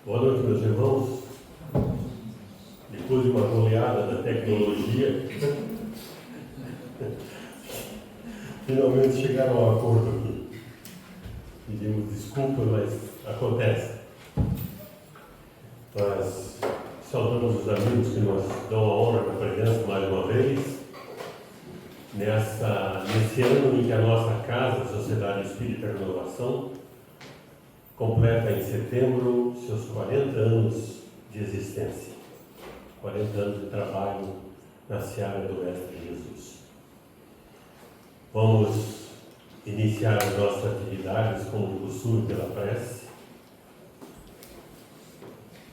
Boa noite, meus irmãos. Depois de uma goleada da tecnologia, finalmente chegaram ao acordo aqui. Pedimos desculpa, mas acontece. Nós saudamos os amigos que nos dão a honra da presença mais uma vez. Nesse ano em que a nossa casa, a Sociedade Espírita Renovação, completa em setembro seus 40 anos de existência, 40 anos de trabalho na seara do Mestre Jesus. Vamos iniciar as nossas atividades como de costume pela prece.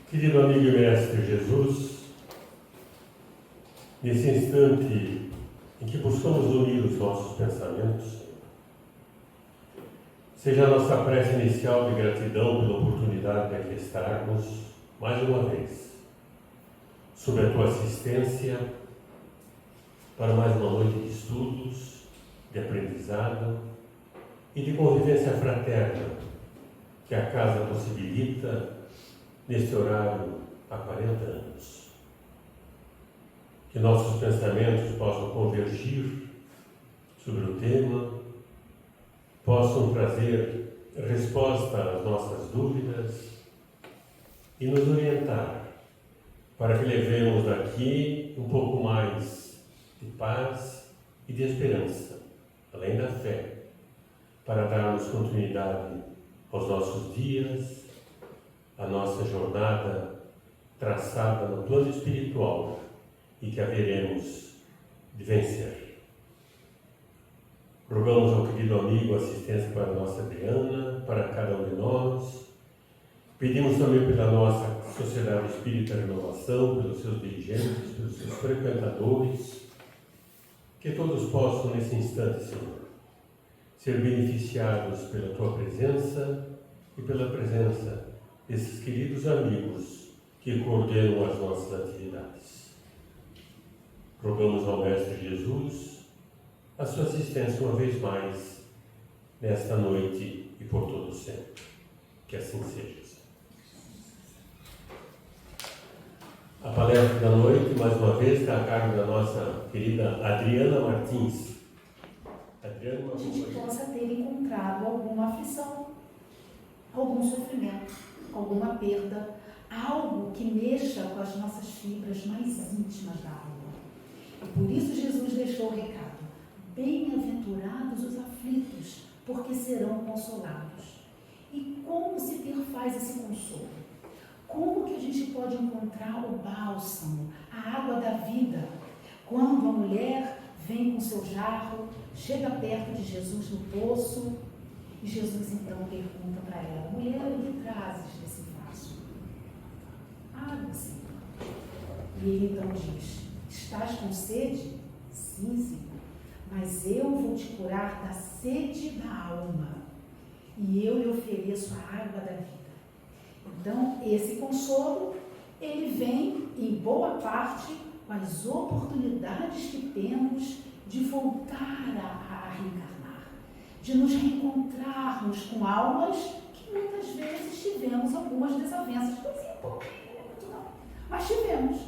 Querido amigo e Mestre Jesus, nesse instante em que buscamos unir os nossos pensamentos, seja a nossa prece inicial de gratidão pela oportunidade de aqui estarmos mais uma vez, sob a Tua assistência, para mais uma noite de estudos, de aprendizado e de convivência fraterna que a casa possibilita neste horário há 40 anos. Que nossos pensamentos possam convergir sobre o tema, possam trazer resposta às nossas dúvidas e nos orientar para que levemos daqui um pouco mais de paz e de esperança, além da fé, para darmos continuidade aos nossos dias, à nossa jornada traçada no plano espiritual e que haveremos de vencer. Rogamos ao querido amigo assistência para a nossa Adriana, para cada um de nós. Pedimos também pela nossa Sociedade Espírita Renovação, pelos seus dirigentes, pelos seus frequentadores, que todos possam, nesse instante, Senhor, ser beneficiados pela Tua presença e pela presença desses queridos amigos que coordenam as nossas atividades. Rogamos ao Mestre Jesus a sua assistência uma vez mais nesta noite e por todo sempre. Que assim seja. A palestra da noite, mais uma vez, está a cargo da nossa querida Adriana Martins. Adriana, a gente possa ter encontrado alguma aflição, algum sofrimento, alguma perda, algo que mexa com as nossas fibras mais íntimas da alma. E por isso Jesus deixou o recado: bem-aventurados os aflitos, porque serão consolados. E como se perfaz esse consolo? Como que a gente pode encontrar o bálsamo, a água da vida, quando a mulher vem com seu jarro, chega perto de Jesus no poço, e Jesus então pergunta para ela: mulher, o que trazes desse vaso? Água, Senhor. E ele então diz: estás com sede? Sim, Senhor. Mas eu vou te curar da sede da alma, e eu lhe ofereço a água da vida. Então, esse consolo, ele vem, em boa parte, com as oportunidades que temos de voltar a reencarnar, de nos reencontrarmos com almas que muitas vezes tivemos algumas desavenças. Pois é, pouco, não é muito não, mas tivemos.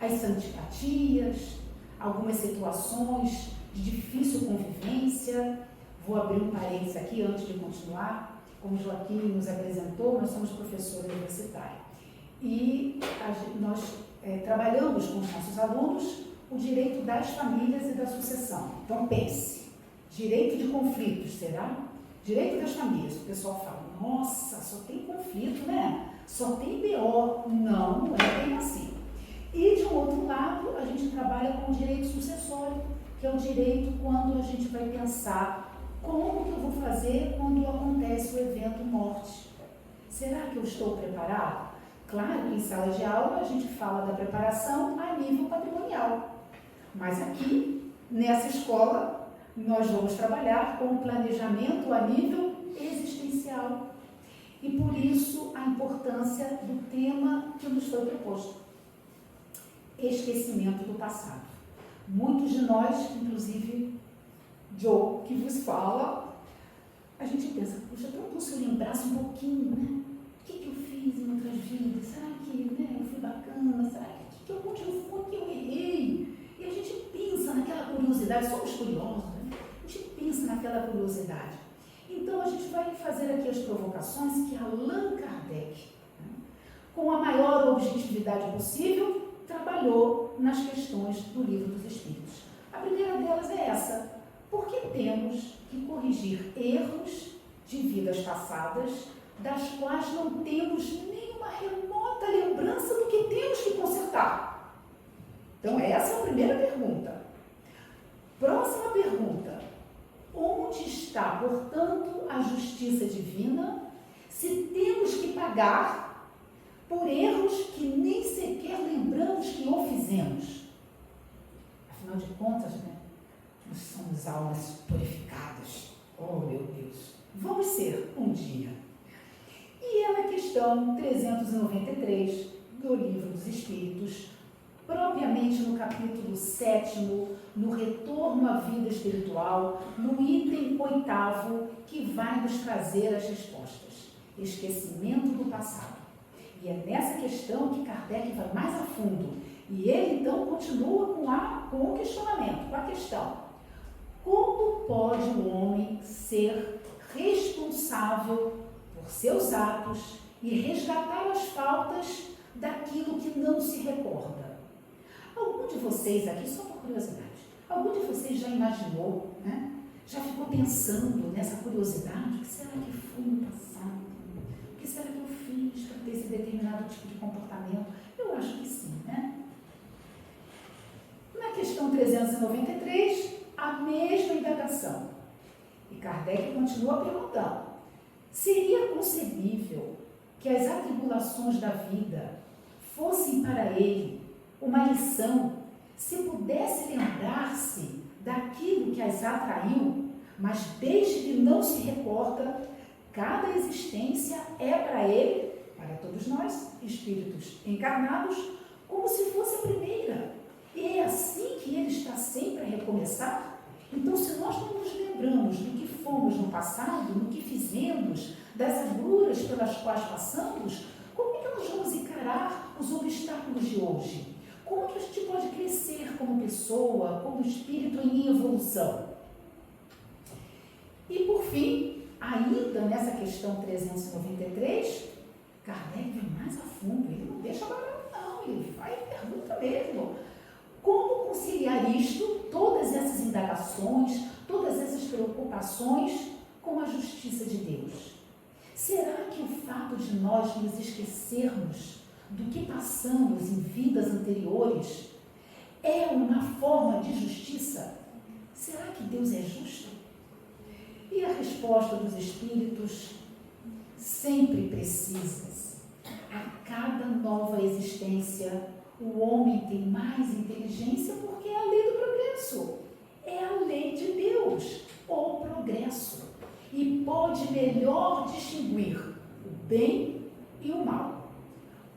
As antipatias, algumas situações de difícil convivência. Vou abrir um parênteses aqui antes de continuar. Como o Joaquim nos apresentou, nós somos professores universitários. E nós trabalhamos com os nossos alunos o direito das famílias e da sucessão. Então pense, direito de conflitos, será? Direito das famílias. O pessoal fala: nossa, só tem conflito, né? Só tem BO. Não, não é bem assim. E, de um outro lado, a gente trabalha com o direito sucessório, que é o direito quando a gente vai pensar: como que eu vou fazer quando acontece o evento morte? Será que eu estou preparado? Claro que em sala de aula a gente fala da preparação a nível patrimonial, mas aqui, nessa escola, nós vamos trabalhar com o planejamento a nível existencial. E por isso a importância do tema que nos foi proposto: esquecimento do passado. Muitos de nós, inclusive Joe, que vos fala, a gente pensa: puxa, tão bom se eu lembrasse um pouquinho, né? O que eu fiz? curiosidade. Então, a gente vai fazer aqui as provocações que Allan Kardec, com a maior objetividade possível, trabalhou nas questões do Livro dos Espíritos. A primeira delas é essa: por que temos que corrigir erros de vidas passadas, das quais não temos nenhuma remota lembrança do que temos que consertar? Então, essa é a primeira pergunta. Próxima pergunta: onde está, portanto, a justiça divina, se temos que pagar por erros que nem sequer lembramos que o fizemos? Afinal de contas, né, nós somos almas purificadas. Oh, meu Deus! Vamos ser um dia. E é na questão 393 do Livro dos Espíritos, propriamente no capítulo 7º, no retorno à vida espiritual, no item 8º, que vai nos trazer as respostas. Esquecimento do passado. E é nessa questão que Kardec vai mais a fundo. E ele, então, continua com o questionamento, com a questão: como pode o homem ser responsável por seus atos e resgatar as faltas daquilo que não se recorda? Algum de vocês aqui, só por curiosidade, algum de vocês já imaginou, né? Já ficou pensando nessa curiosidade? O que será que foi no passado? O que será que eu fiz para ter esse determinado tipo de comportamento? Eu acho que sim, né? Na questão 393, a mesma indagação. E Kardec continua perguntando: seria concebível que as atribulações da vida fossem para ele uma lição, se pudesse lembrar-se daquilo que as atraiu, mas desde que não se recorda, cada existência é para ele, para todos nós, espíritos encarnados, como se fosse a primeira. E é assim que ele está sempre a recomeçar? Então, se nós não nos lembramos do que fomos no passado, no que fizemos, das agruras pelas quais passamos, como é que nós vamos encarar os obstáculos de hoje? Como que a gente pode crescer como pessoa, como espírito em evolução? E, por fim, ainda nessa questão 393, Kardec vai mais a fundo. Ele não deixa barato, não. Ele vai e pergunta mesmo: como conciliar isto, todas essas indagações, todas essas preocupações, com a justiça de Deus? Será que o fato de nós nos esquecermos do que passamos em vidas anteriores é uma forma de justiça? Será que Deus é justo? E a resposta dos espíritos, sempre precisas. A cada nova existência, o homem tem mais inteligência, porque é a lei do progresso. É a lei de Deus, o progresso. E pode melhor distinguir o bem e o mal.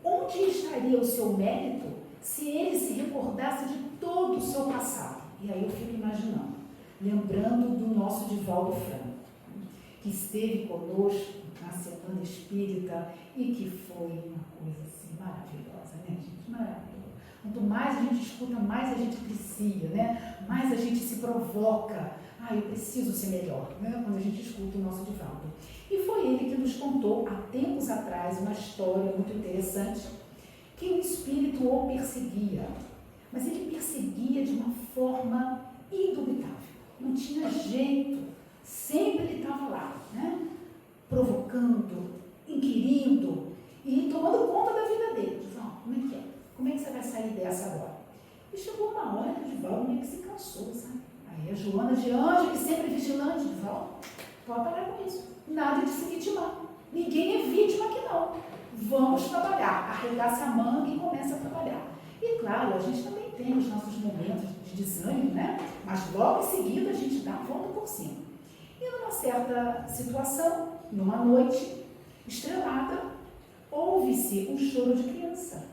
Onde estaria o seu mérito se ele se recordasse de todo o seu passado? E aí eu fico imaginando, lembrando do nosso Divaldo Franco, que esteve conosco na Semana Espírita e que foi uma coisa assim maravilhosa, né, gente? Maravilhosa. Quanto mais a gente escuta, mais a gente crescia, né? Mais a gente se provoca. Ah, eu preciso ser melhor, né? Quando a gente escuta o nosso Divaldo. E foi ele que nos contou, há tempos atrás, uma história muito interessante, que um espírito o perseguia. Mas ele perseguia de uma forma indubitável. Não tinha jeito. Sempre ele estava lá, né? Provocando, inquirindo e tomando conta da vida dele. Como é que é? Como é que você vai sair dessa agora? E chegou uma hora que o Divaldo meio que se cansou, sabe? Aí a Joana de Anjo, que sempre é vigilante, Divaldo, pode parar com isso. Nada de se vitimar. Ninguém é vítima aqui não. Vamos trabalhar. Arregaça a manga e começa a trabalhar. E claro, a gente também tem os nossos momentos de desânimo, né? Mas logo em seguida a gente dá a volta por cima. E numa certa situação, numa noite estrelada, houve-se um choro de criança.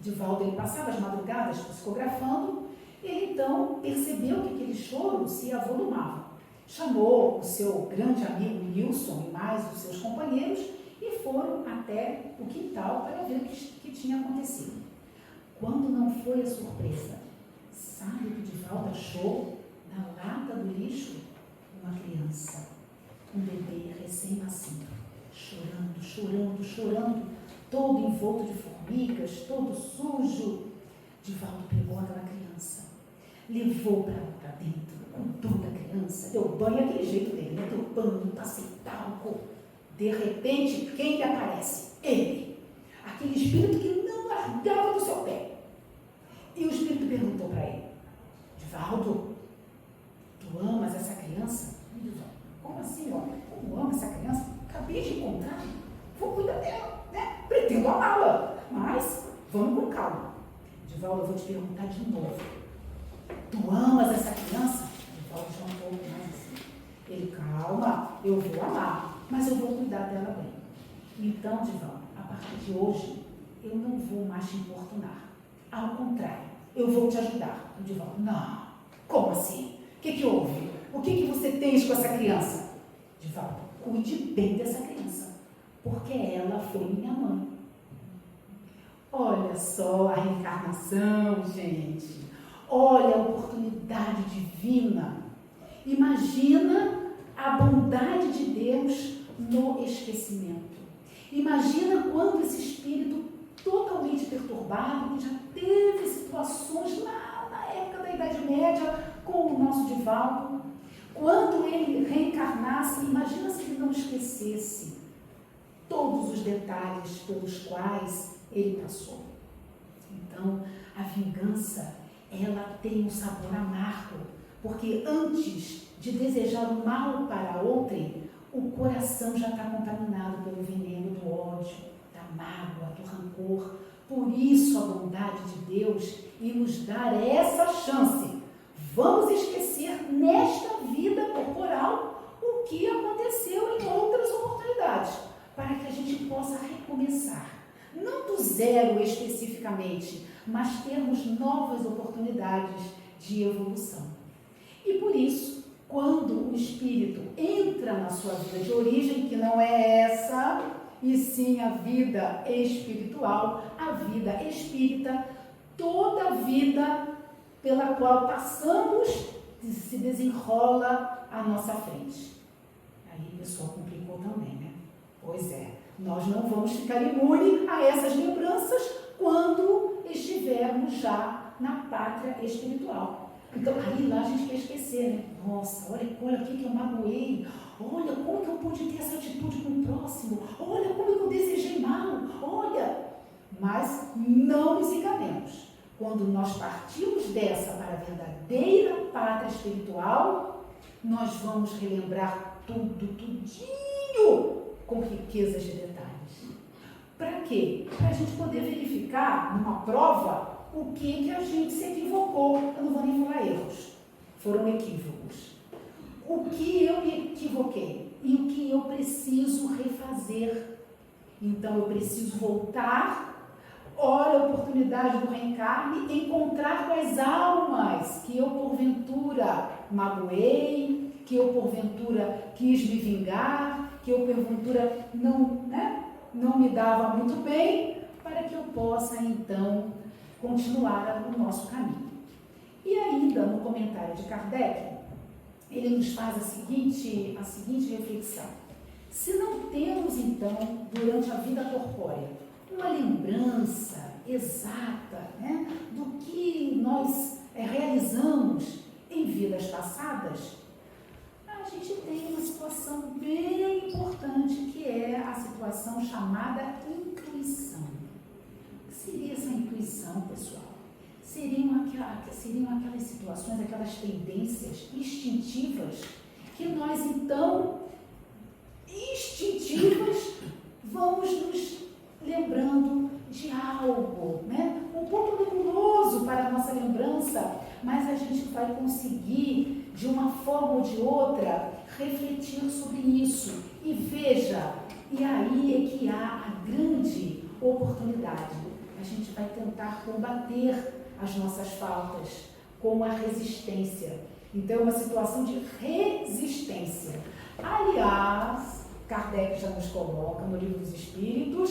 Divaldo, ele passava as madrugadas psicografando, ele então percebeu que aquele choro se avolumava. Chamou o seu grande amigo Nilson e mais os seus companheiros e foram até o quintal para ver o que tinha acontecido. Quando não foi a surpresa, sabe o que Divaldo achou na lata do lixo? uma criança, um bebê recém-nascido, chorando, chorando, chorando, todo envolto de formigas, todo sujo. Divaldo pegou aquela criança, levou para dentro, cuidou da criança, deu banho, aquele jeito dele, né? Deu banho, passei talco. De repente, quem lhe aparece? Ele, aquele espírito que não largava do seu pé. E o espírito perguntou para ele: Divaldo, tu amas essa criança? Como assim, ó? Como ama essa criança? Acabei de encontrar, vou cuidar dela, né? Pretendo amá-la, mas vamos com calma. Divaldo, eu vou te perguntar de novo. Tu amas essa criança? Divaldo já um pouco mais assim. Ele, calma, eu vou amar, mas eu vou cuidar dela bem. Então, Divaldo, a partir de hoje, eu não vou mais te importunar. Ao contrário, eu vou te ajudar. O Divaldo, não, como assim? O que houve? O que você tem com essa criança? Divaldo, cuide bem dessa criança, porque ela foi minha mãe. Olha só a reencarnação, gente. Olha a oportunidade divina. Imagina a bondade de Deus no esquecimento. Imagina quando esse espírito totalmente perturbado, que já teve situações lá na época da Idade Média com o nosso Divaldo, quando ele reencarnasse, imagina se ele não esquecesse todos os detalhes pelos quais ele passou. Então, a vingança, ela tem um sabor amargo, porque antes de desejar o mal para outrem, o coração já está contaminado pelo veneno do ódio, da mágoa, do rancor. Por isso a bondade de Deus em nos dar essa chance. Vamos esquecer nesta vida corporal o que aconteceu em outras oportunidades, para que a gente possa recomeçar. Não do zero especificamente, mas termos novas oportunidades de evolução. E por isso, quando o espírito entra na sua vida de origem, que não é essa, e sim a vida espiritual, a vida espírita, toda a vida pela qual passamos se desenrola à nossa frente. Aí o pessoal complicou também, né? Pois é, nós não vamos ficar imunes a essas lembranças quando estivermos já na pátria espiritual. Então, aí lá a gente quer esquecer, né? Nossa, olha o que eu magoei, olha como que eu pude ter essa atitude com o próximo, olha como que eu desejei mal, olha. Mas não nos enganemos. Quando nós partimos dessa para a verdadeira pátria espiritual, nós vamos relembrar tudinho, com riquezas de detalhes. Para quê? Para a gente poder verificar numa prova o que a gente se equivocou. Eu não vou nem falar erros, foram equívocos. O que eu me equivoquei e o que eu preciso refazer. Então eu preciso voltar, olha a oportunidade do reencarne, encontrar com as almas que eu porventura magoei, que eu porventura quis me vingar, que eu porventura não me dava muito bem, para que eu possa então continuar o nosso caminho. E ainda no comentário de Kardec, ele nos faz a seguinte reflexão: se não temos então durante a vida corpórea uma lembrança exata, né, do que nós realizamos em vidas passadas, a gente tem uma situação bem importante, que é a situação chamada intuição. O que seria essa intuição, pessoal? Seriam aquelas situações, aquelas tendências instintivas que nós, então, vamos nos lembrando de algo, né? Um pouco nebuloso para a nossa lembrança, mas a gente vai conseguir, de uma forma ou de outra, refletir sobre isso. E veja, e aí é que há a grande oportunidade. A gente vai tentar combater as nossas faltas com a resistência. Então, é uma situação de resistência. Aliás, Kardec já nos coloca no Livro dos Espíritos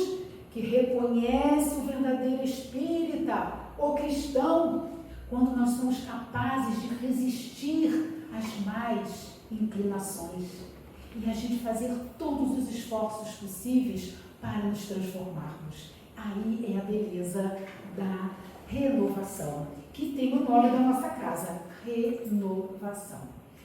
que reconhece o verdadeiro espírita, o cristão, quando nós somos capazes de resistir às mais inclinações e a gente fazer todos os esforços possíveis para nos transformarmos. Aí é a beleza da renovação, que tem o nome da nossa casa, renovação.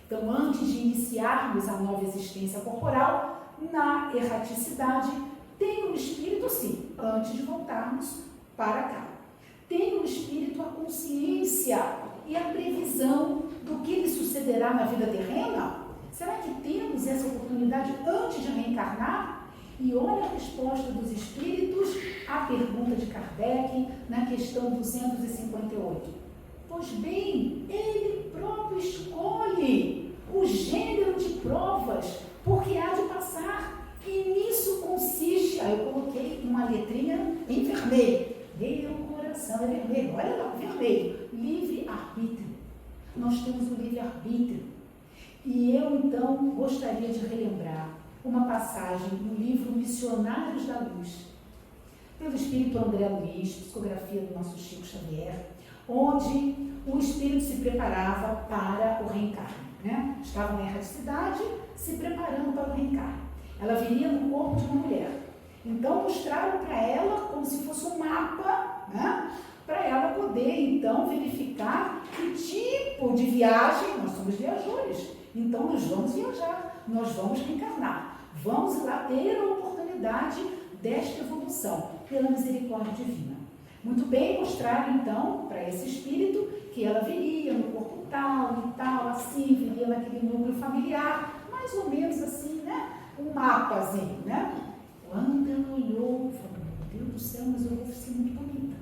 Então, antes de iniciarmos a nova existência corporal, na erraticidade, tem no espírito, sim, antes de voltarmos para cá. Tem no espírito a consciência e a previsão do que lhe sucederá na vida terrena? Será que temos essa oportunidade antes de reencarnar? E olha a resposta dos espíritos à pergunta de Kardec na questão 258. Pois bem, ele próprio escolhe o gênero de provas porque há de passar. E nisso consiste, aí eu coloquei uma letrinha em vermelho. Meu coração é vermelho, olha lá, vermelho. Livre-arbítrio. Nós temos o livre-arbítrio. E eu, então, gostaria de relembrar uma passagem no livro Missionários da Luz, pelo espírito André Luiz, psicografia do nosso Chico Xavier, onde o espírito se preparava para o reencarne, né? Estava na erraticidade, se preparando para o reencarne. Ela viria no corpo de uma mulher. Então, mostraram para ela como se fosse um mapa, né? Para ela poder, então, verificar que tipo de viagem, nós somos viajores, então nós vamos viajar, nós vamos reencarnar, vamos lá ter a oportunidade desta evolução, pela misericórdia divina. Muito bem, mostraram então para esse espírito que ela viria no corpo tal e tal, assim, viria naquele núcleo familiar, mais ou menos assim, né? Um mapazinho, né? Quando ela olhou, falou, meu Deus do céu, mas eu vou ser muito bonita.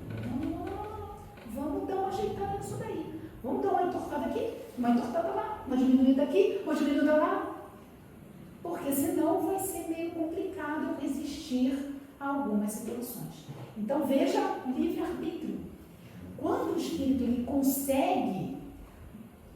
Vamos dar uma ajeitada nisso daí. Vamos dar uma entortada aqui, uma entortada lá, uma diminuída aqui, uma diminuída lá. Porque senão vai ser meio complicado resistir a algumas situações. Então veja o livre-arbítrio. Quando o espírito ele consegue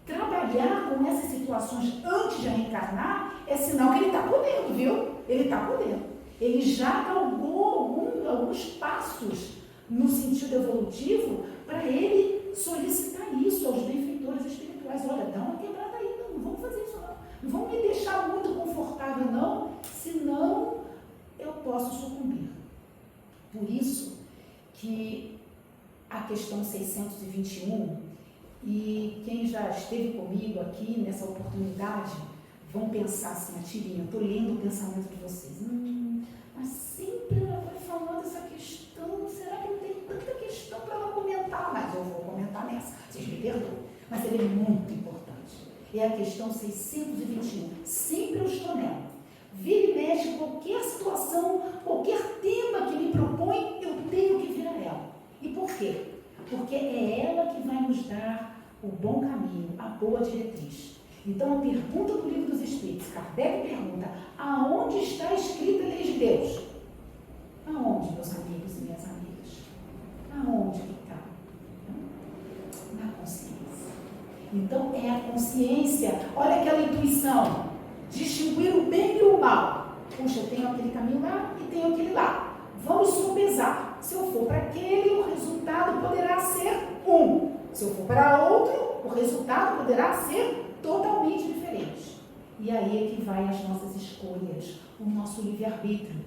trabalhar com essas situações antes de reencarnar, é sinal que ele está podendo, viu? Ele está podendo. Ele já galgou alguns passos no sentido evolutivo para ele solicitar isso aos benfeitores espirituais. Olha, dá uma quebrada aí, não vamos fazer isso não. Não vamos me deixar muito confortável não, senão eu posso sucumbir. Por isso que a questão 621, e quem já esteve comigo aqui nessa oportunidade, vão pensar assim, a tirinha, eu estou lendo o pensamento de vocês. Mas sempre ela vai falando essa questão, será que não tem tanta questão para ela comentar? Mas eu vou comentar nessa, vocês me perdoam. Mas ela é muito importante. É a questão 621. Sempre eu estou nela. Vira e mexe, qualquer situação, qualquer tema que me propõe, eu tenho que vir a ela. E por quê? Porque é ela que vai nos dar o bom caminho, a boa diretriz. Então, a pergunta do Livro dos Espíritos, Kardec pergunta, aonde está escrita a lei de Deus? Aonde, meus amigos e minhas amigas? Aonde que está? Na consciência. Então, é a consciência, olha aquela intuição, distinguir o bem e o mal. Puxa, eu tenho aquele caminho lá e tenho aquele lá. Vamos sopesar. Se eu for para aquele, o resultado poderá ser um. Se eu for para outro, o resultado poderá ser totalmente diferente. E aí é que vai as nossas escolhas, o nosso livre-arbítrio.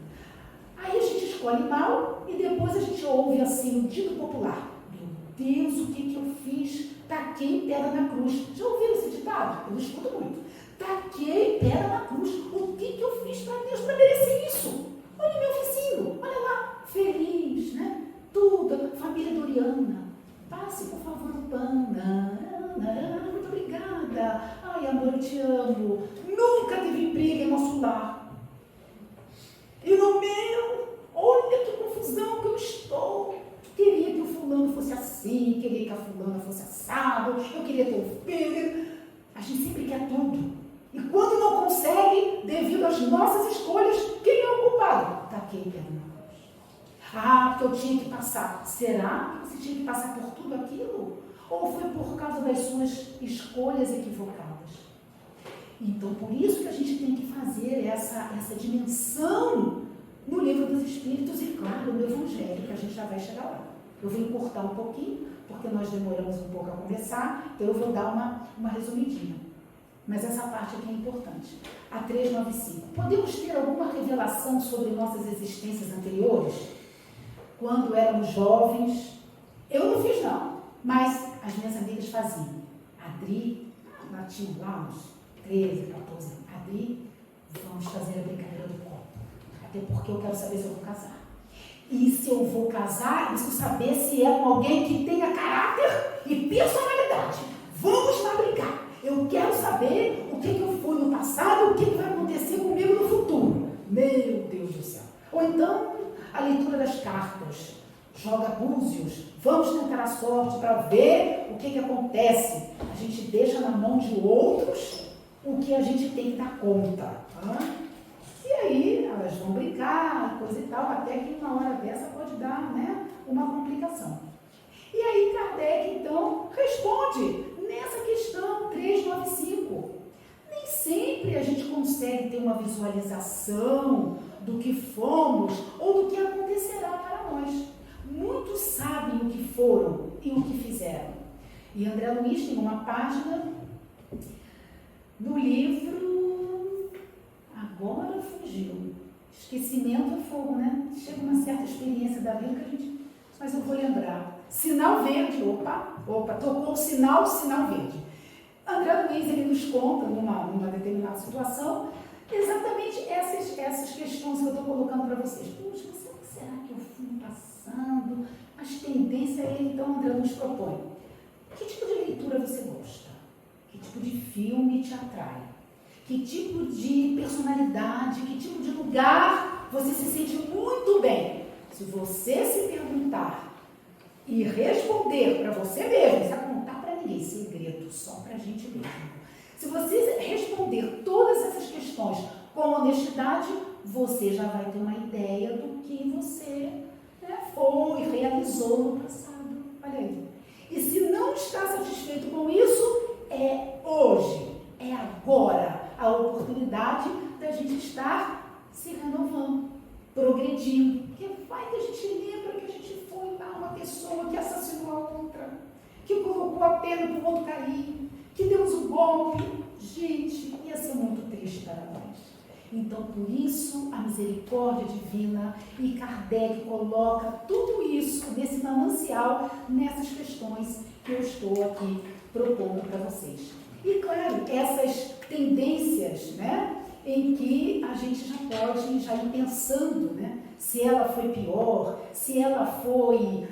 Aí a gente escolhe mal e depois a gente ouve assim o dito popular. Meu Deus, o que eu fiz? Taquei pedra na cruz. Já ouviram esse ditado? Eu escuto muito. Taquei pedra na cruz. O que eu fiz para Deus para merecer isso? Olha meu vizinho, olha lá, feliz, né? Tudo, família Doriana. Passe, por favor, o pão. Muito obrigada. Ai, amor, eu te amo. Nunca teve briga em nosso lar. E no meu, olha que confusão que eu estou. Queria que o fulano fosse assim, queria que a fulana fosse assado, eu queria ter um filho. A gente sempre quer tudo. E quando não consegue, devido às nossas escolhas, quem é o culpado? Taquei pedra na cruz. Ah, porque eu tinha que passar. Será que você tinha que passar por tudo aquilo? Ou foi por causa das suas escolhas equivocadas? Então, por isso que a gente tem que fazer essa dimensão no Livro dos Espíritos e, claro, no Evangelho, que a gente já vai chegar lá. Eu vou encurtar um pouquinho, porque nós demoramos um pouco a conversar, então eu vou dar uma resumidinha. Mas essa parte aqui é importante. A 395. Podemos ter alguma revelação sobre nossas existências anteriores? Quando éramos jovens? Eu não fiz não, mas as minhas amigas faziam. Adri, ela tinha lá uns 13, 14 anos. Adri, vamos fazer a brincadeira do copo. Até porque eu quero saber se eu vou casar. E se eu vou casar, preciso saber se é com alguém que tenha caráter e personalidade. Vamos lá brincar. Eu quero saber o que eu fui no passado e o que vai acontecer comigo no futuro. Meu Deus do céu. Ou então, a leitura das cartas. Joga búzios. Vamos tentar a sorte para ver o que acontece. A gente deixa na mão de outros o que a gente tem que dar conta. E aí, elas vão brincar, coisa e tal, até que uma hora dessa pode dar, né, uma complicação. E aí, Kardec, então, responde nessa questão 395. Nem sempre a gente consegue ter uma visualização do que fomos ou do que acontecerá para nós. Muitos sabem o que foram e o que fizeram. E André Luiz tem uma página no livro, agora fugiu, Esquecimento é Fogo, né? Chega uma certa experiência da vida que a gente... Mas eu vou lembrar. Sinal verde, opa, tocou o sinal verde. André Luiz, ele nos conta, numa determinada situação, exatamente essas questões que eu estou colocando para vocês. Puxa, será que eu fui passando? As tendências aí, então, André nos propõe. Que tipo de leitura você gosta? Que tipo de filme te atrai? Que tipo de personalidade, que tipo de lugar você se sente muito bem? Se você se perguntar e responder para você mesmo, não precisa contar para ninguém, segredo, só para a gente mesmo. Se você responder todas essas questões com honestidade, você já vai ter uma ideia do que você foi, realizou no passado. Olha aí. E se não está satisfeito com isso, é hoje, é agora a oportunidade da gente estar se renovando, progredindo. Porque vai que a gente lembra que a gente foi uma pessoa que assassinou a outra, que colocou a pena para o outro cair, que demos um golpe. Gente, ia ser muito triste para nós. Então, por isso, a misericórdia divina, e Kardec coloca tudo isso nesse manancial, nessas questões que eu estou aqui propondo para vocês. E, claro, essas tendências, né, em que a gente já pode já ir pensando, né, se ela foi pior, se ela foi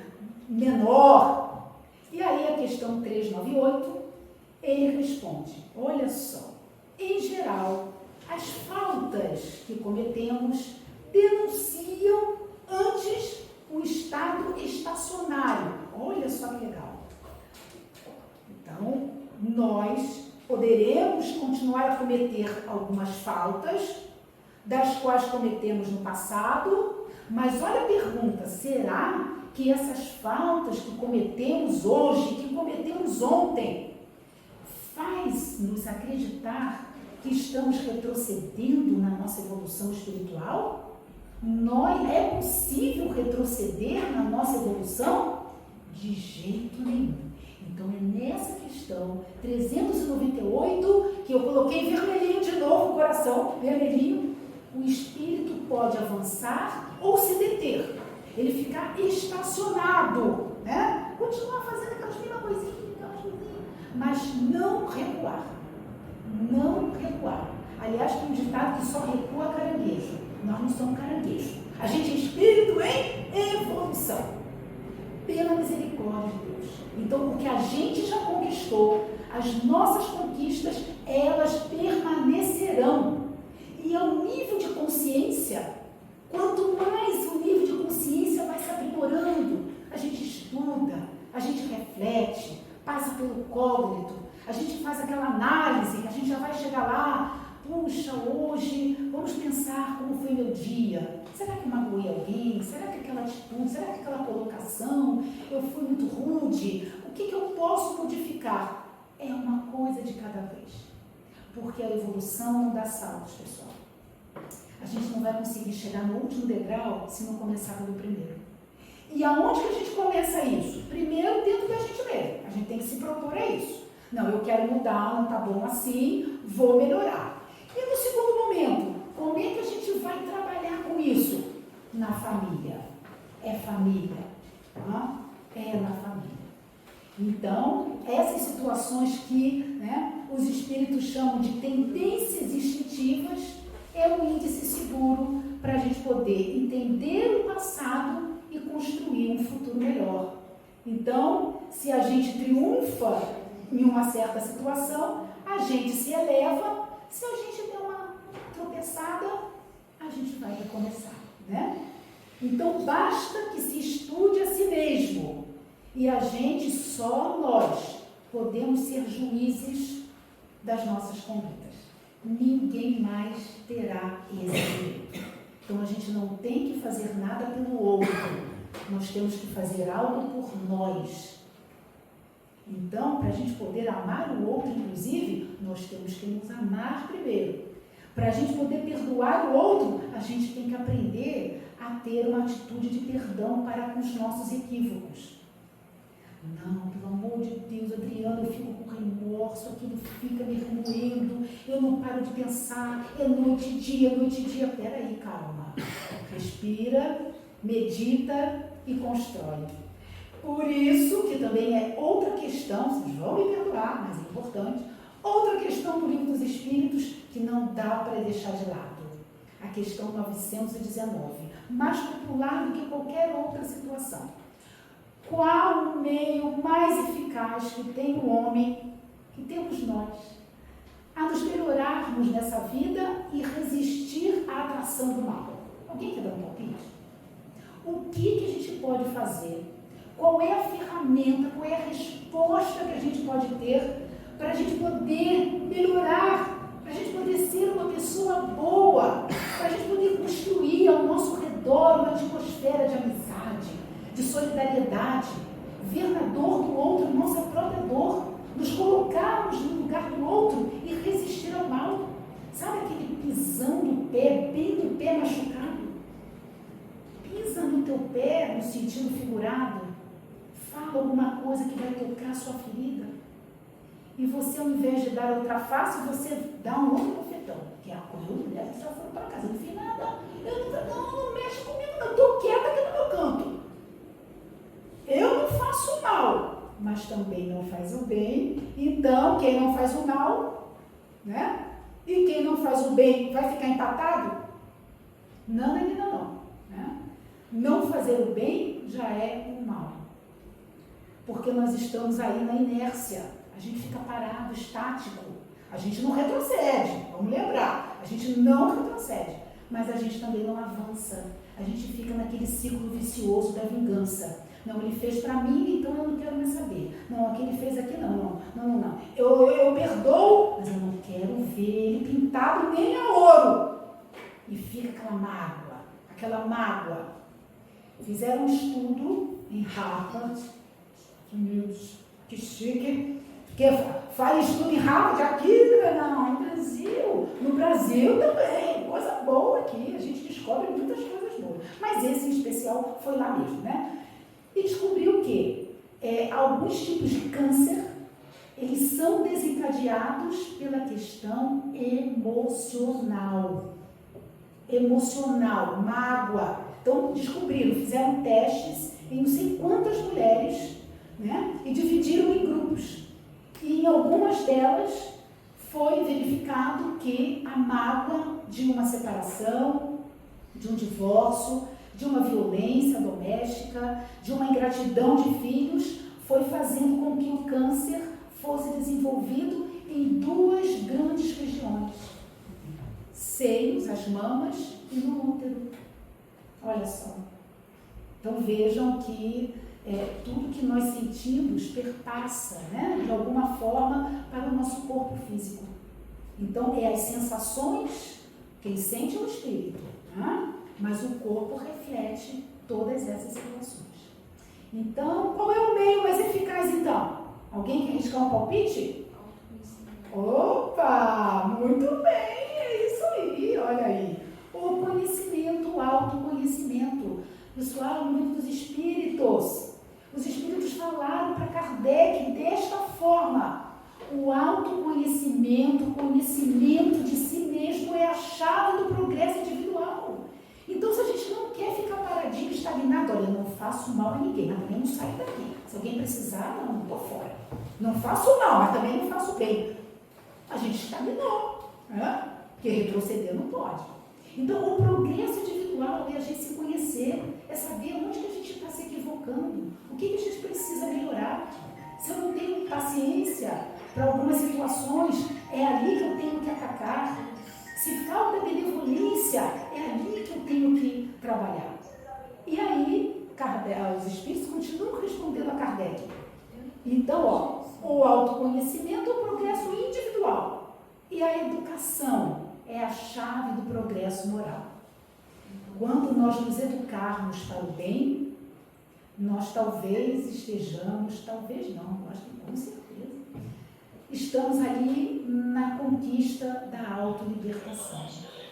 menor. E aí a questão 398, ele responde, olha só, em geral, as faltas que cometemos denunciam antes o estado estacionário. Olha só que legal. Então, nós poderemos continuar a cometer algumas faltas, das quais cometemos no passado, mas olha a pergunta, será que essas faltas que cometemos hoje, que cometemos ontem, faz-nos acreditar que estamos retrocedendo na nossa evolução espiritual? É possível retroceder na nossa evolução? De jeito nenhum. Então é nessa questão 398 que eu coloquei vermelhinho de novo, o coração vermelhinho. O espírito pode avançar ou se deter. Ele ficar estacionado, né? Continuar fazendo aquelas mesmas coisinhas, mas não recuar. Não recuar. Aliás, tem um ditado que só recua caranguejo. Nós não somos caranguejo. A gente é espírito em evolução. Pela misericórdia de Deus. Então, o que a gente já conquistou, as nossas conquistas, elas permanecerão. E ao nível de consciência, quanto mais o nível de consciência vai se aprimorando, a gente estuda, a gente reflete, passa pelo cógnito, a gente faz aquela análise, a gente já vai chegar lá, puxa, hoje vamos pensar como foi meu dia. Será que magoei alguém? Será que aquela atitude, será que aquela colocação, eu fui muito rude? O que eu posso modificar? É uma coisa de cada vez. Porque a evolução não dá saltos, pessoal. A gente não vai conseguir chegar no último degrau se não começar pelo primeiro. E aonde que a gente começa isso? Primeiro dentro da gente mesmo. A gente tem que se propor a isso. Não, eu quero mudar, não está bom assim, vou melhorar. E no segundo momento, como é que a gente vai trabalhar com isso? Na família. É família. Tá? É na família. Então, essas situações que, né, os espíritos chamam de tendências instintivas é um índice seguro para a gente poder entender o passado e construir um futuro melhor. Então, se a gente triunfa em uma certa situação, a gente se eleva. Se a gente der uma tropeçada, a gente vai recomeçar, né? Então, basta que se estude a si mesmo. E a gente, só nós, podemos ser juízes das nossas condutas. Ninguém mais terá esse direito. Então, a gente não tem que fazer nada pelo outro. Nós temos que fazer algo por nós. Então, para a gente poder amar o outro, inclusive, nós temos que nos amar primeiro. Para a gente poder perdoar o outro, a gente tem que aprender a ter uma atitude de perdão para com os nossos equívocos. Não, pelo amor de Deus, Adriana, eu fico com remorso, aquilo fica me remoendo, eu não paro de pensar, é noite e dia. Peraí, calma. Respira, medita e constrói. Por isso, que também é outra questão, vocês vão me perdoar, mas é importante, outra questão do Livro dos Espíritos que não dá para deixar de lado. A questão 919, mais popular do que qualquer outra situação. Qual o meio mais eficaz que tem o homem, que temos nós, a nos melhorarmos nessa vida e resistir à atração do mal? Alguém quer dar um palpite? O que a gente pode fazer? Qual é a ferramenta, qual é a resposta que a gente pode ter para a gente poder melhorar, para a gente poder ser uma pessoa boa, para a gente poder construir ao nosso redor uma atmosfera de amizade, de solidariedade, ver na dor do outro nossa própria dor, nos colocarmos no lugar do outro e resistir ao mal. Sabe aquele pisão no pé, bem no pé machucado? Pisa no teu pé, no sentido figurado, fala alguma coisa que vai tocar a sua ferida. E você, ao invés de dar outra face, você dá um outro bofetão. Que é a coisa, mulher que já foram para casa, não fiz nada, não mexe comigo, não, estou quieta aqui no meu canto. Eu não faço mal, mas também não faz o bem. Então, quem não faz o mal, né? E quem não faz o bem vai ficar empatado? Não, né? Não fazer o bem já é um mal. Porque nós estamos aí na inércia. A gente fica parado, estático. A gente não retrocede, vamos lembrar. A gente não retrocede, mas a gente também não avança. A gente fica naquele ciclo vicioso da vingança. Não, ele fez para mim, então eu não quero mais saber. Não, aquele fez aqui, não. Eu perdoo, mas eu não quero ver ele pintado nem a ouro. E fica aquela mágoa. Fizeram um estudo em Harvard, Unidos, que chique, que faz estudo em Harvard aqui, não, no Brasil também, coisa boa aqui, a gente descobre muitas coisas boas. Mas esse em especial foi lá mesmo, né? E descobriu que alguns tipos de câncer, eles são desencadeados pela questão emocional. Mágoa. Então, descobriram, fizeram testes em não sei quantas mulheres, né? E dividiram em grupos. E em algumas delas foi verificado que a mágoa de uma separação, de um divórcio, de uma violência doméstica, de uma ingratidão de filhos, foi fazendo com que o câncer fosse desenvolvido em duas grandes regiões: seios, as mamas e no útero. Olha só. Então vejam que tudo que nós sentimos perpassa, né, de alguma forma para o nosso corpo físico. Então as sensações, quem sente é o espírito, né? Mas o corpo reflete todas essas situações. Então, qual é o meio mais eficaz, então? Alguém quer arriscar um palpite? Opa! Muito bem! É isso aí, olha aí. O conhecimento, o autoconhecimento. Pessoal, no Livro dos Espíritos, os Espíritos falaram para Kardec desta forma: O autoconhecimento, o conhecimento de si mesmo é a chave do progresso individual. Então, se a gente não quer ficar paradinho, estagnado, olha, não faço mal a ninguém, mas também não saio daqui. Se alguém precisar, não estou fora. Não faço mal, mas também não faço bem. A gente estagnou, né? Porque retroceder não pode. Então, o progresso individual é a gente se conhecer, é saber onde que a gente está se equivocando, o que a gente precisa melhorar. Se eu não tenho paciência para algumas situações, é ali que eu tenho que atacar. Se falta benevolência, é ali que eu tenho que trabalhar. E aí, os espíritos continuam respondendo a Kardec. Então, o autoconhecimento é o progresso individual. E a educação é a chave do progresso moral. Quando nós nos educarmos para o bem, nós talvez estejamos, talvez não, acho que com certeza, estamos ali na conquista da autolibertação.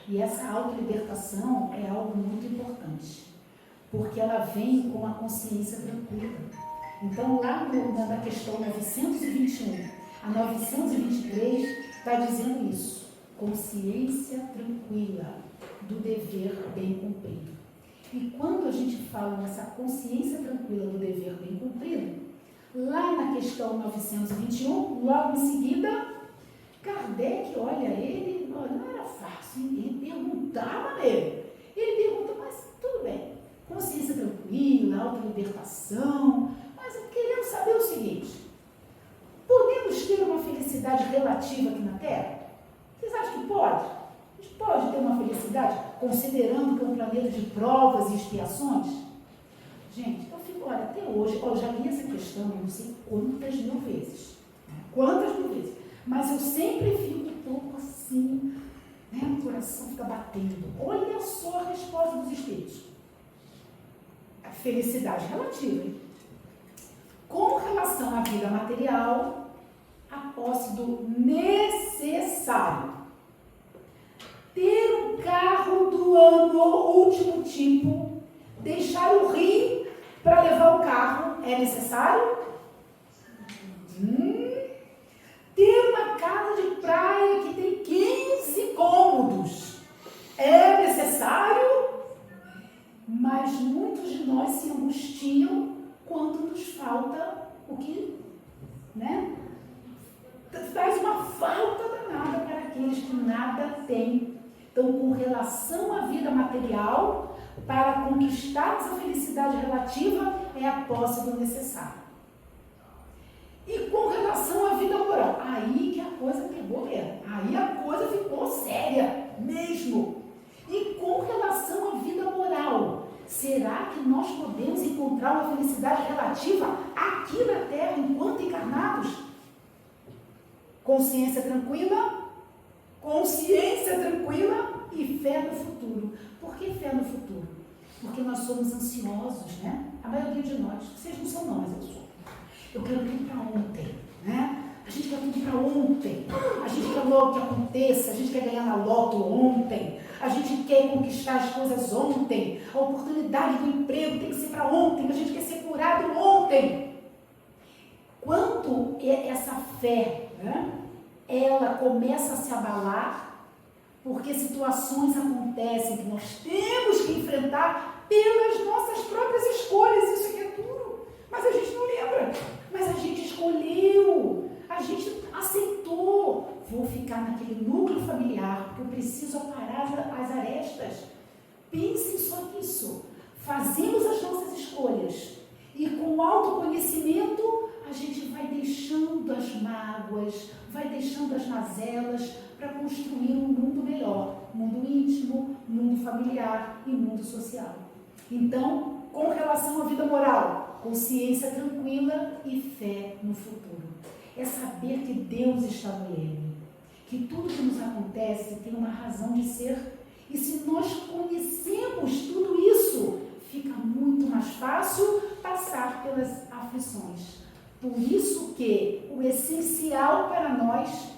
E essa autolibertação é algo muito importante, porque ela vem com a consciência tranquila. Então, lá na questão 921 a 923, está dizendo isso. Consciência tranquila do dever bem cumprido. E quando a gente fala nessa consciência tranquila do dever bem cumprido, lá na questão 921, logo em seguida, Kardec, olha, ele não era fácil, ele perguntava nele. Ele pergunta, mas tudo bem, consciência tranquila, autolibertação, mas eu querendo saber o seguinte, podemos ter uma felicidade relativa aqui na Terra? Vocês acham que pode? A gente pode ter uma felicidade, considerando que é um planeta de provas e expiações? Gente, eu fico, olha, até hoje, eu já li essa questão, não sei quantas mil vezes, mas eu sempre fico um pouco assim, né, o coração fica batendo. Olha só a resposta dos espíritos. A felicidade relativa, hein? Com relação à vida material, a posse do necessário. Ter um carro do ano último tipo, deixar o rim para levar o carro, é necessário? Ter uma casa de praia que tem 15 cômodos, é necessário? Mas muitos de nós se angustiam quando nos falta o que, né? Faz uma falta danada para aqueles que nada têm. Então, com relação à vida material, para conquistarmos a felicidade relativa, é a posse do necessário. E com relação à vida moral, aí que a coisa pegou mesmo. Aí a coisa ficou séria mesmo. E com relação à vida moral, será que nós podemos encontrar uma felicidade relativa aqui na Terra, enquanto encarnados? Consciência tranquila e fé no futuro. Por que fé no futuro? Porque nós somos ansiosos, né? A maioria de nós, vocês não são não, mas eu sou. Eu quero tudo para ontem, né? A gente quer tudo para ontem. A gente quer logo que aconteça, a gente quer ganhar na loto ontem. A gente quer conquistar as coisas ontem. A oportunidade do emprego tem que ser para ontem. A gente quer ser curado ontem. Quando essa fé, né, ela começa a se abalar, porque situações acontecem que nós temos que enfrentar pelas nossas próprias escolhas. Isso aqui é duro, mas a gente não lembra. Mas a gente escolheu, a gente aceitou. Vou ficar naquele núcleo familiar, porque eu preciso aparar as arestas. Pensem só nisso. Fazemos as nossas escolhas. E com o autoconhecimento, a gente vai deixando as mágoas, vai deixando as mazelas para construir um mundo melhor. Mundo íntimo, mundo familiar e mundo social. Então, com relação à vida moral, consciência tranquila e fé no futuro. É saber que Deus está no leme, que tudo que nos acontece tem uma razão de ser, e se nós conhecemos tudo isso, fica muito mais fácil passar pelas aflições. Por isso que o essencial para nós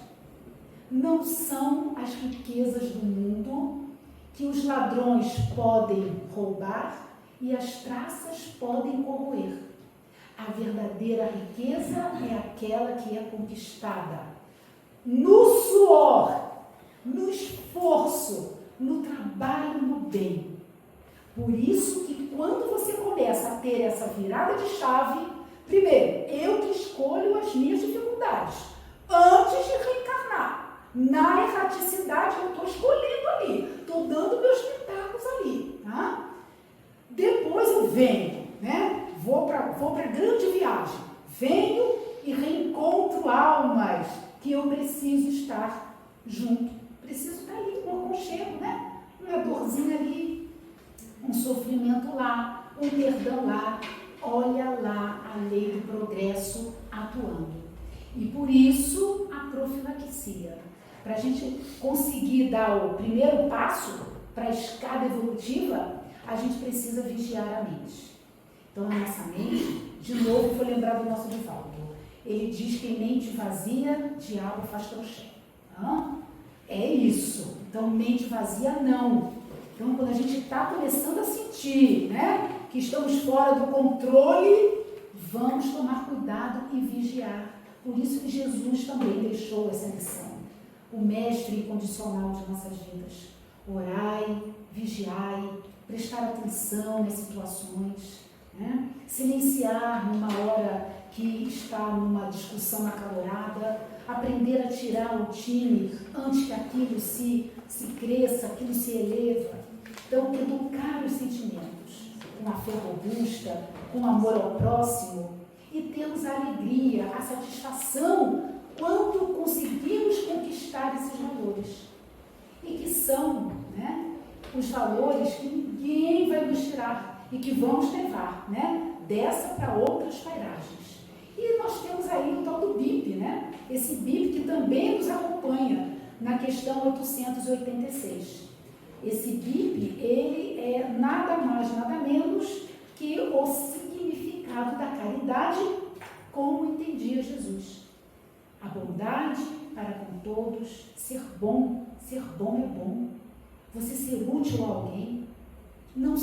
não são as riquezas do mundo, que os ladrões podem roubar e as traças podem corroer. A verdadeira riqueza é aquela que é conquistada no suor, no esforço, no trabalho, no bem. Por isso que quando você começa a ter essa virada de chave, primeiro, eu que escolho as minhas dificuldades. Antes de reencarnar, na erraticidade eu estou escolhendo ali, estou dando meus pitacos ali, tá? Depois eu venho, né? Vou para grande viagem, venho e reencontro almas que eu preciso estar junto, preciso estar ali com aconchego, né? Uma dorzinha ali, um sofrimento lá, um perdão lá. Olha lá a lei do progresso atuando. E por isso a profilaxia. Para a gente conseguir dar o primeiro passo para a escada evolutiva, a gente precisa vigiar a mente. Então, a nossa mente, de novo, vou lembrar do nosso Divaldo. Ele diz que mente vazia, diabo faz crochê. É isso. Então, mente vazia, não. Então, quando a gente está começando a sentir, né, que estamos fora do controle, vamos tomar cuidado e vigiar. Por isso que Jesus também deixou essa lição. O mestre incondicional de nossas vidas. Orai, vigiai, prestar atenção nas situações, né? Silenciar numa hora que está numa discussão acalorada, aprender a tirar o time antes que aquilo se cresça, aquilo se eleva. Então, educar os sentimentos com a fé robusta, com amor ao próximo, e termos a alegria, a satisfação quando conseguimos conquistar esses valores. E que são, né, os valores que ninguém vai nos tirar e que vamos levar, né, dessa para outras pairagens. E nós temos aí o tal do BIP, né? Esse BIP que também nos acompanha na questão 886. Esse BIP, ele é nada mais, nada menos que o significado da caridade como entendia Jesus. A bondade para com todos, ser bom é bom. Você ser útil a alguém, não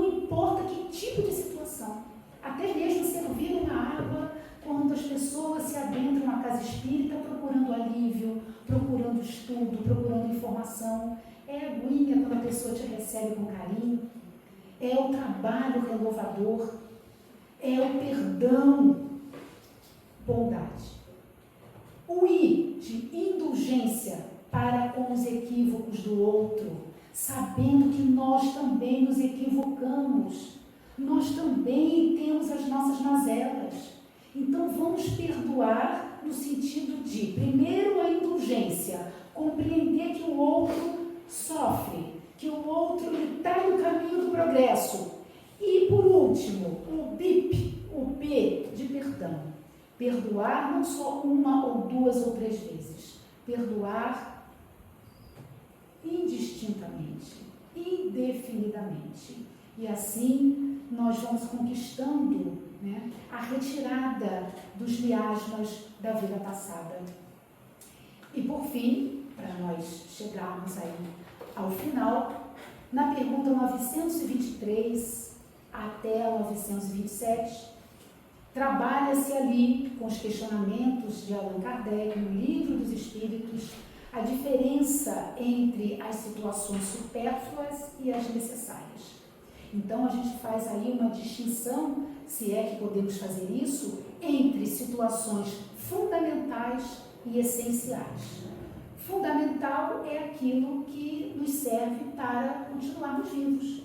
importa que tipo de situação. Até mesmo servir uma água quando as pessoas se adentram na casa espírita procurando alívio, procurando estudo, procurando informação. É a aguinha quando a pessoa te recebe com carinho. É o trabalho renovador. É o perdão, bondade. O I de indulgência para com os equívocos do outro, sabendo que nós também nos equivocamos, nós também temos as nossas mazelas. Então vamos perdoar no sentido de, primeiro, a indulgência, compreender que o outro sofre, que o outro está no caminho do progresso. E por último, o BIP, o P de perdão. Perdoar não só uma ou duas ou três vezes, perdoar indistintamente, indefinidamente. E assim nós vamos conquistando, né, a retirada dos miasmas da vida passada. E por fim, para nós chegarmos aí ao final, na pergunta 923 até a 927, trabalha-se ali com os questionamentos de Allan Kardec no Livro dos Espíritos, a diferença entre as situações supérfluas e as necessárias. Então, a gente faz aí uma distinção, se é que podemos fazer isso, entre situações fundamentais e essenciais. Fundamental é aquilo que nos serve para continuarmos vivos.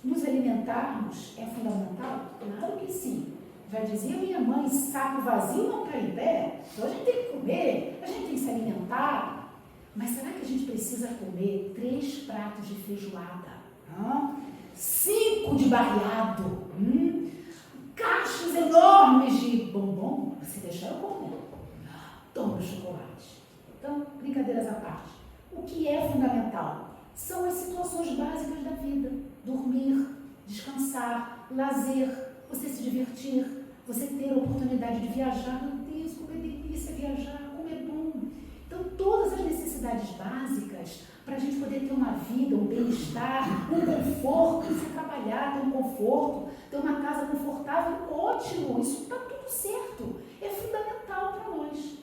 Nos alimentarmos é fundamental? Claro que sim. Já dizia minha mãe, saco vazio não cai em pé. Então a gente tem que comer, a gente tem que se alimentar. Mas será que a gente precisa comer 3 pratos de feijoada? 5 de barreado? Caixas enormes de bombom? Se deixar eu comer. Toma chocolate. Então, brincadeiras à parte. O que é fundamental? São as situações básicas da vida. Dormir, descansar, lazer, você se divertir, você ter a oportunidade de viajar. Meu Deus, como é delícia viajar, como é bom. Então, todas as necessidades básicas para a gente poder ter uma vida, um bem-estar, um conforto, se trabalhar, ter um conforto, ter uma casa confortável, ótimo, isso está tudo certo, é fundamental para nós.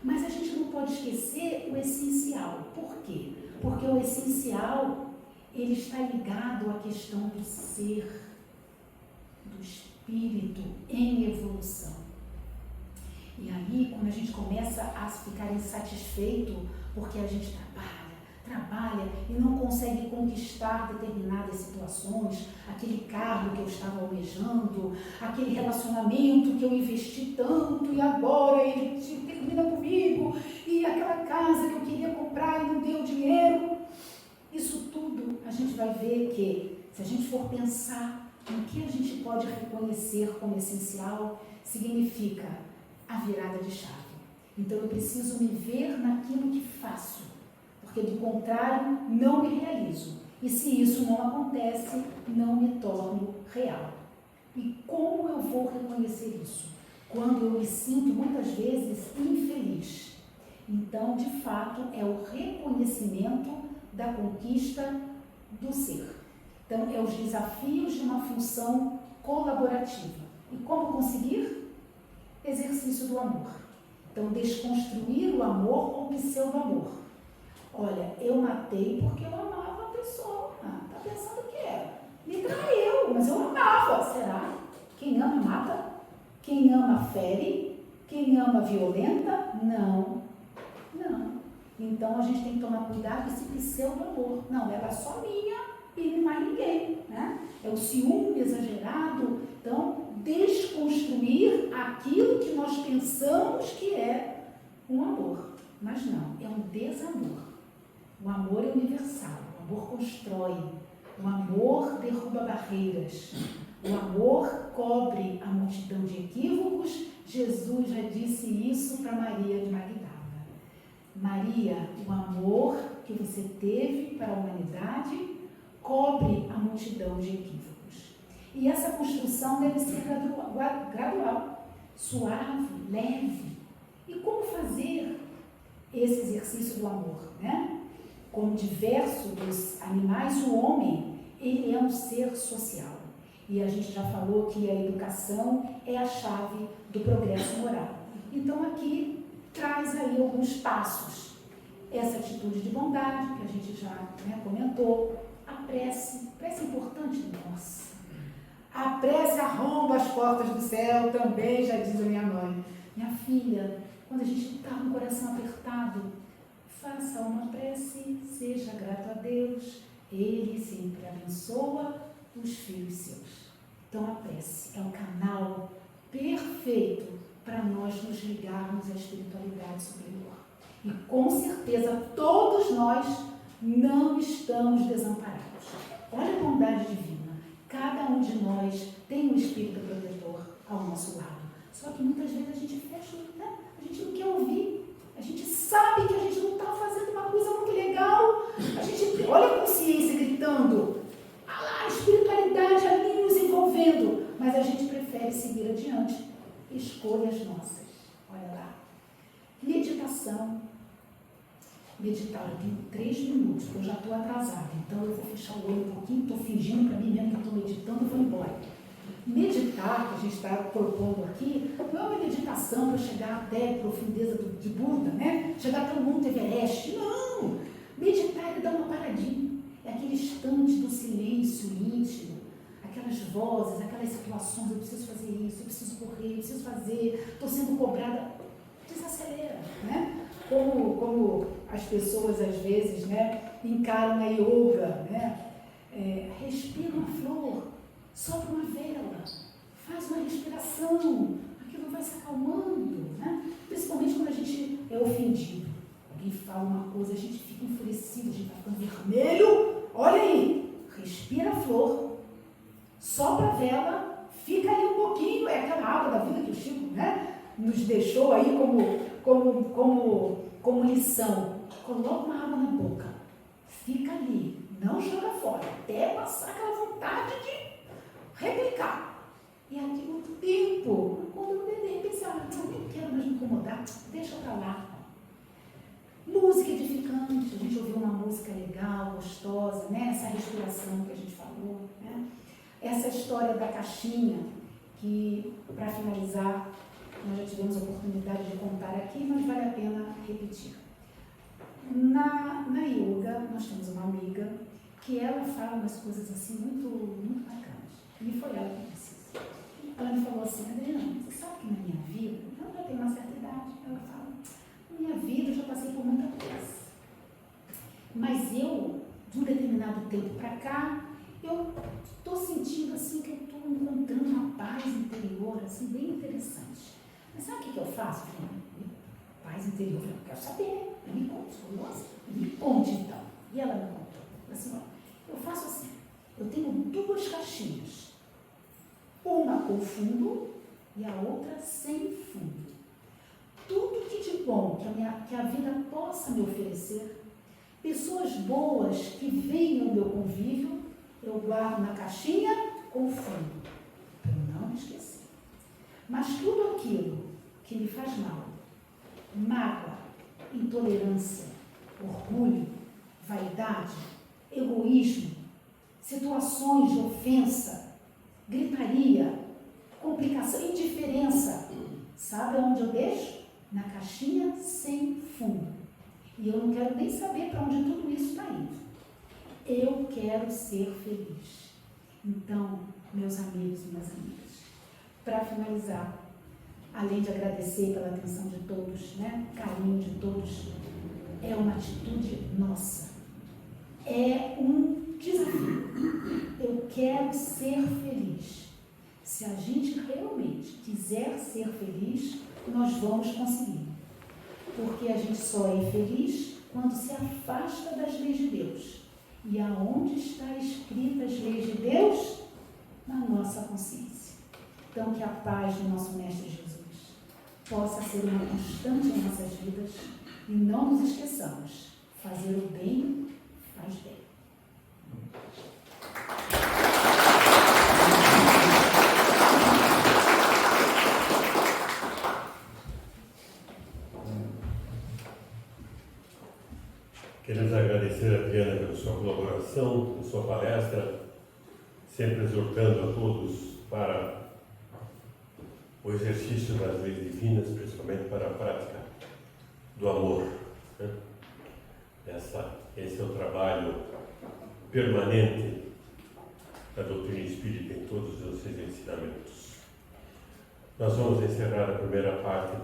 Mas a gente não pode esquecer o essencial. Por quê? Porque o essencial, ele está ligado à questão do ser, do espírito em evolução. E aí, quando a gente começa a ficar insatisfeito, porque a gente trabalha e não consegue conquistar determinadas situações, aquele carro que eu estava almejando, aquele relacionamento que eu investi tanto e agora ele termina comigo, e aquela casa que eu queria comprar e não deu dinheiro. Isso tudo a gente vai ver que, se a gente for pensar no que a gente pode reconhecer como essencial, significa a virada de chave. Então eu preciso me ver naquilo que faço, porque do contrário não me realizo. E se isso não acontece, não me torno real. E como eu vou reconhecer isso? Quando eu me sinto muitas vezes infeliz. Então, de fato, é o reconhecimento da conquista do ser. Então, é os desafios de uma função colaborativa. E como conseguir? Exercício do amor. Então, desconstruir o amor ou pseudo-amor. Olha, eu matei porque eu amava a pessoa. Tá pensando o que é? Me traiu, mas eu amava. Será? Quem ama mata? Quem ama fere? Quem ama violenta? Não. Então a gente tem que tomar cuidado com esse pseudo-amor. Não, ela é só minha e não há ninguém, né? É o ciúme exagerado. Então, desconstruir aquilo que nós pensamos que é um amor. Mas não, é um desamor. O amor é universal, o amor constrói, o amor derruba barreiras, o amor cobre a multidão de equívocos. Jesus já disse isso para Maria de Magdala. Maria, o amor que você teve para a humanidade cobre a multidão de equívocos. E essa construção deve ser gradual, suave, leve. E como fazer esse exercício do amor, né? Como diverso dos animais, o homem, ele é um ser social. E a gente já falou que a educação é a chave do progresso moral. Então aqui traz aí alguns passos. Essa atitude de bondade, que a gente já comentou. A prece é importante, nossa. A prece arromba as portas do céu, também já diz a minha mãe. Minha filha, quando a gente está com o coração apertado, faça uma prece, seja grato a Deus, Ele sempre abençoa os filhos seus. Então a prece é um canal perfeito para nós nos ligarmos à espiritualidade superior. E com certeza todos nós não estamos desamparados. Olha a bondade divina. Cada um de nós tem um espírito protetor ao nosso lado. Só que muitas vezes a gente fecha, né? A gente não quer ouvir. A gente sabe que a gente não está fazendo uma coisa muito legal. A gente olha a consciência gritando. A espiritualidade ali nos envolvendo. Mas a gente prefere seguir adiante. Escolhas nossas. Olha lá. Meditação. Meditar, eu tenho 3 minutos, porque eu já estou atrasada. Então eu vou fechar o olho um pouquinho, estou fingindo para mim mesmo que estou meditando e vou embora. Meditar, que a gente está propondo aqui, não é uma meditação para chegar até a profundeza de Buda, né? Chegar até o Monte Everest. Não! Meditar é dar uma paradinha. É aquele instante do silêncio íntimo, aquelas vozes, aquelas situações, eu preciso fazer isso, eu preciso correr, eu preciso fazer, estou sendo cobrada. Desacelera, né? Como as pessoas às vezes, né, encaram a yoga, né? Respira uma flor, sopra uma vela, faz uma respiração, aquilo vai se acalmando, né? Principalmente quando a gente é ofendido. Alguém fala uma coisa, a gente fica enfurecido, a gente vai ficando vermelho. Olha aí, respira a flor, sopra a vela, fica ali um pouquinho, é aquela água da vida que o Chico, né, nos deixou aí como lição. Coloca uma água na boca, fica ali, não joga fora, até passar aquela vontade de replicar. E aqui muito tempo, quando de repente você olha, não, nem quero mais me incomodar, deixa pra lá. Música edificante, a gente ouviu ouvir uma música legal, gostosa, né? Essa respiração que a gente falou, né? Essa história da caixinha, que, para finalizar, nós já tivemos a oportunidade de contar aqui, mas vale a pena repetir. Na yoga, nós temos uma amiga que ela fala umas coisas assim muito bacanas. E foi ela que disse isso. Ela me falou assim: Adriana, você sabe que na minha vida, eu já tenho uma certa idade, ela fala, na minha vida eu já passei por muita coisa. Mas eu, de um determinado tempo para cá, eu estou sentindo assim que eu estou encontrando uma paz interior, assim, bem interessante. Mas sabe o que eu faço, filha? Paz interior, eu quero saber, me conte, curiosa, me conte então. E ela me contou, assim, olha, eu faço assim, eu tenho 2 caixinhas, uma com fundo e a outra sem fundo. Tudo que de bom que a vida possa me oferecer, pessoas boas que venham ao meu convívio, eu guardo na caixinha com fundo, para eu não me esquecer. Mas tudo aquilo que me faz mal, mágoa, intolerância, orgulho, vaidade, egoísmo, situações de ofensa, gritaria, complicação, indiferença, sabe aonde eu deixo? Na caixinha sem fundo. E eu não quero nem saber para onde tudo isso está indo. Eu quero ser feliz. Então, meus amigos e minhas amigas, para finalizar, além de agradecer pela atenção de todos, né, carinho de todos, é uma atitude nossa. É um desafio. Eu quero ser feliz. Se a gente realmente quiser ser feliz, nós vamos conseguir. Porque a gente só é feliz quando se afasta das leis de Deus. E aonde está escrita as leis de Deus? Na nossa consciência. Então, que a paz do nosso Mestre Jesus possa ser uma constante em nossas vidas e não nos esqueçamos, fazer o bem faz bem. Queremos agradecer a Adriana pela sua colaboração, pela sua palestra, sempre exortando a todos para o exercício das leis divinas, principalmente para a prática do amor. Né? Esse é o trabalho permanente da doutrina espírita em todos os seus ensinamentos. Nós vamos encerrar a primeira parte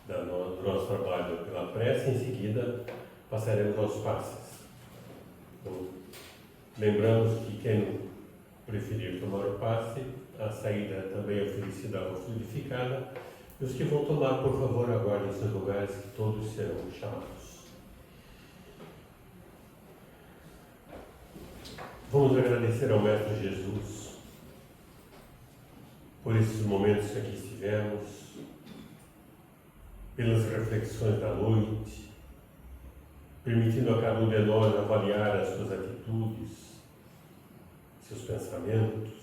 do nosso trabalho pela prece, em seguida passaremos aos passes. Então, lembramos que quem preferir tomar o passe, a saída também é oferecida à fluidificada, e os que vão tomar, por favor, aguardem seus lugares, que todos serão chamados. Vamos agradecer ao Mestre Jesus por esses momentos que aqui estivemos, pelas reflexões da noite, permitindo a cada um de nós avaliar as suas atitudes, seus pensamentos,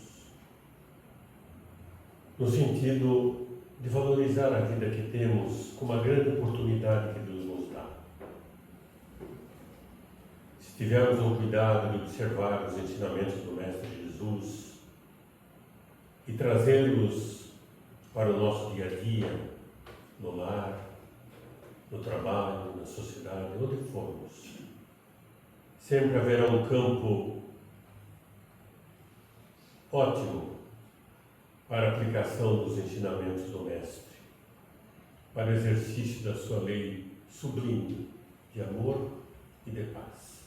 no sentido de valorizar a vida que temos como uma grande oportunidade que Deus nos dá. Se tivermos o cuidado de observar os ensinamentos do Mestre Jesus e trazê-los para o nosso dia a dia, no lar, no trabalho, na sociedade, onde formos, sempre haverá um campo ótimo para a aplicação dos ensinamentos do Mestre, para o exercício da sua lei sublime de amor e de paz.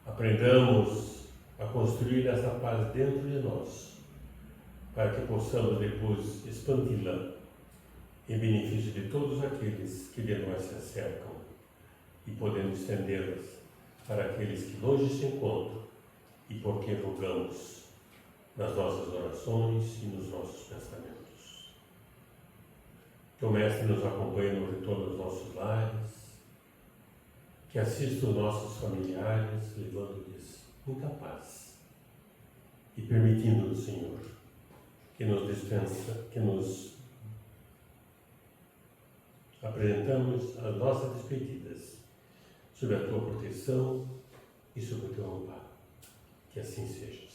Aprendamos a construir essa paz dentro de nós, para que possamos depois expandi-la em benefício de todos aqueles que de nós se acercam e podendo estendê-las para aqueles que longe se encontram e por quem rogamos nas nossas orações e nos nossos pensamentos. Que o Mestre nos acompanhe no retorno aos nossos lares, que assista os nossos familiares, levando-lhes muita paz e permitindo-nos, Senhor, que nos apresentamos as nossas despedidas sob a tua proteção e sob o teu amparo. Que assim seja.